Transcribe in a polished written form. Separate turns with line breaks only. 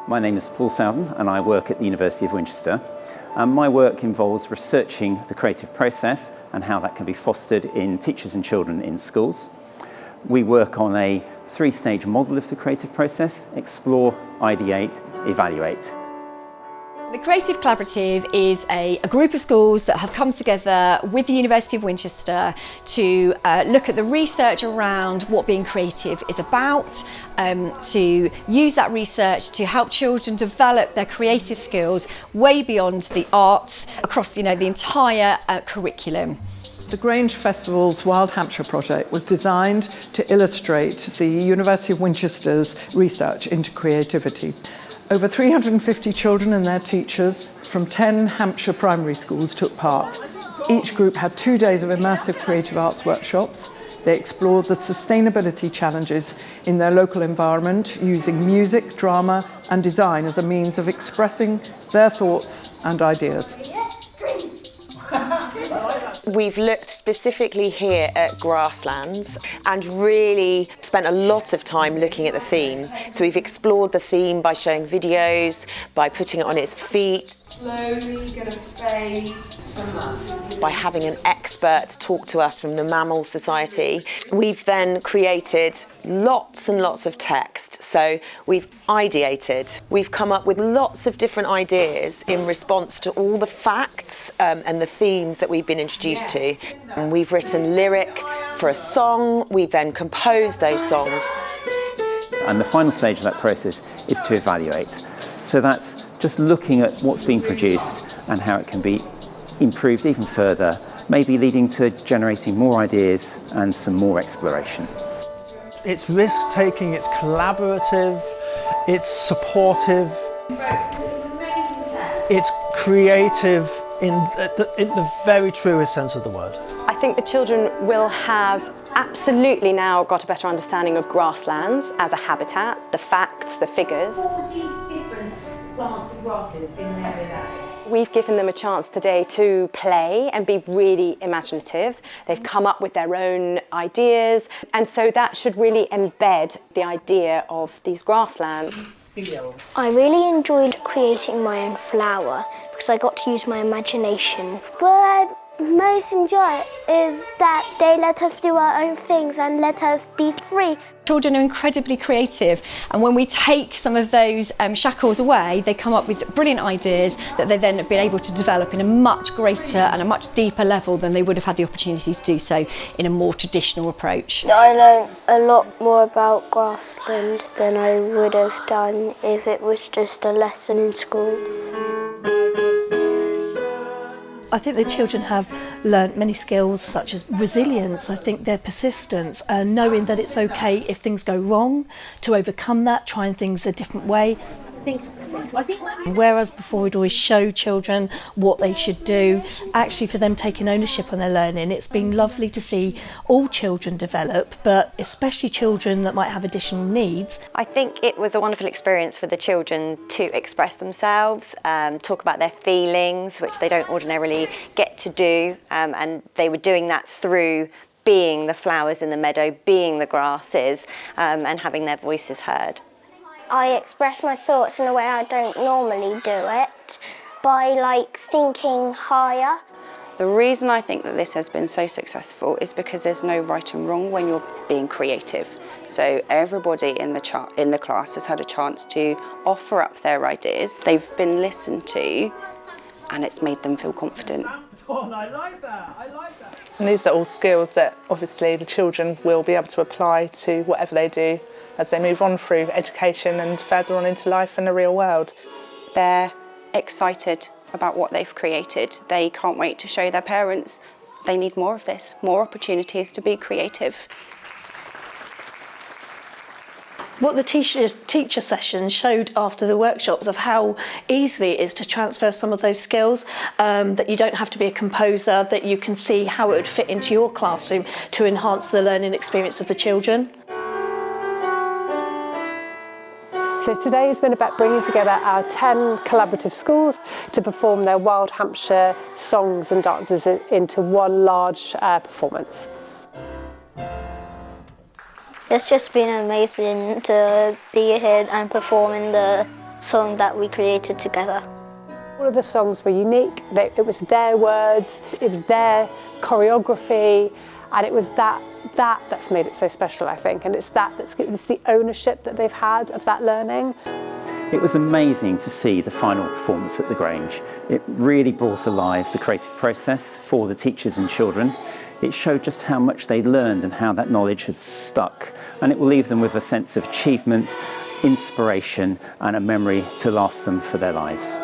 My name is Paul Sowden and I work at the University of Winchester. My work involves researching the creative process and how that can be fostered in teachers and children in schools. We work on a 3-stage model of the creative process: explore, ideate, evaluate.
The Creative Collaborative is a group of schools that have come together with the University of Winchester to look at the research around what being creative is about, to use that research to help children develop their creative skills way beyond the arts across the entire curriculum.
The Grange Festival's Wild Hampshire project was designed to illustrate the University of Winchester's research into creativity. Over 350 children and their teachers from 10 Hampshire primary schools took part. Each group had 2 days of immersive creative arts workshops. They explored the sustainability challenges in their local environment using music, drama and design as a means of expressing their thoughts and ideas.
We've looked specifically here at grasslands and really spent a lot of time looking at the theme. So we've explored the theme by showing videos, by putting it on its feet.
Slowly going to fade
by having an expert talk to us from the Mammal Society. We've then created lots and lots of text. So we've ideated. We've come up with lots of different ideas in response to all the facts and the themes that we've been introduced to. And we've written lyric for a song. We then composed those songs.
And the final stage of that process is to evaluate. So that's just looking at what's being produced and how it can be improved even further, maybe leading to generating more ideas and some more exploration.
It's risk-taking, it's collaborative, it's supportive, it's creative in the very truest sense of the word.
I think the children will have absolutely now got a better understanding of grasslands as a habitat, the facts, the figures.
40 different plants and grasses in an area.
We've given them a chance today to play and be really imaginative. They've come up with their own ideas, and so that should really embed the idea of these grasslands.
I really enjoyed creating my own flower because I got to use my imagination. What I most enjoy is that they let us do our own things and let us be free.
Children are incredibly creative, and when we take some of those shackles away, they come up with brilliant ideas that they then have been able to develop in a much greater and a much deeper level than they would have had the opportunity to do so in a more traditional approach.
I learned a lot more about grassland than I would have done if it was just a lesson in school.
I think the children have learnt many skills such as resilience. I think their persistence, knowing that it's okay if things go wrong, to overcome that, trying things a different way. Whereas before we'd always show children what they should do, actually for them taking ownership on their learning, it's been lovely to see all children develop, but especially children that might have additional needs.
I think it was a wonderful experience for the children to express themselves, talk about their feelings, which they don't ordinarily get to do, and they were doing that through being the flowers in the meadow, being the grasses, and having their voices heard.
I express my thoughts in a way I don't normally do it, by thinking higher.
The reason I think that this has been so successful is because there's no right and wrong when you're being creative. So everybody in the class has had a chance to offer up their ideas. They've been listened to, and it's made them feel confident.
Oh, I like that, I like that.
And these are all skills that obviously the children will be able to apply to whatever they do as they move on through education and further on into life in the real world.
They're excited about what they've created. They can't wait to show their parents they need more of this, more opportunities to be creative.
What the teacher sessions showed after the workshops of how easily it is to transfer some of those skills, that you don't have to be a composer, that you can see how it would fit into your classroom to enhance the learning experience of the children.
So today has been about bringing together our 10 collaborative schools to perform their Wild Hampshire songs and dances into one large performance.
It's just been amazing to be here and perform in the song that we created together.
All of the songs were unique. It was their words, it was their choreography, and it was that's made it so special, I think. And it's the ownership that they've had of that learning.
It was amazing to see the final performance at the Grange. It really brought alive the creative process for the teachers and children. It showed just how much they'd learned and how that knowledge had stuck, and it will leave them with a sense of achievement, inspiration and a memory to last them for their lives.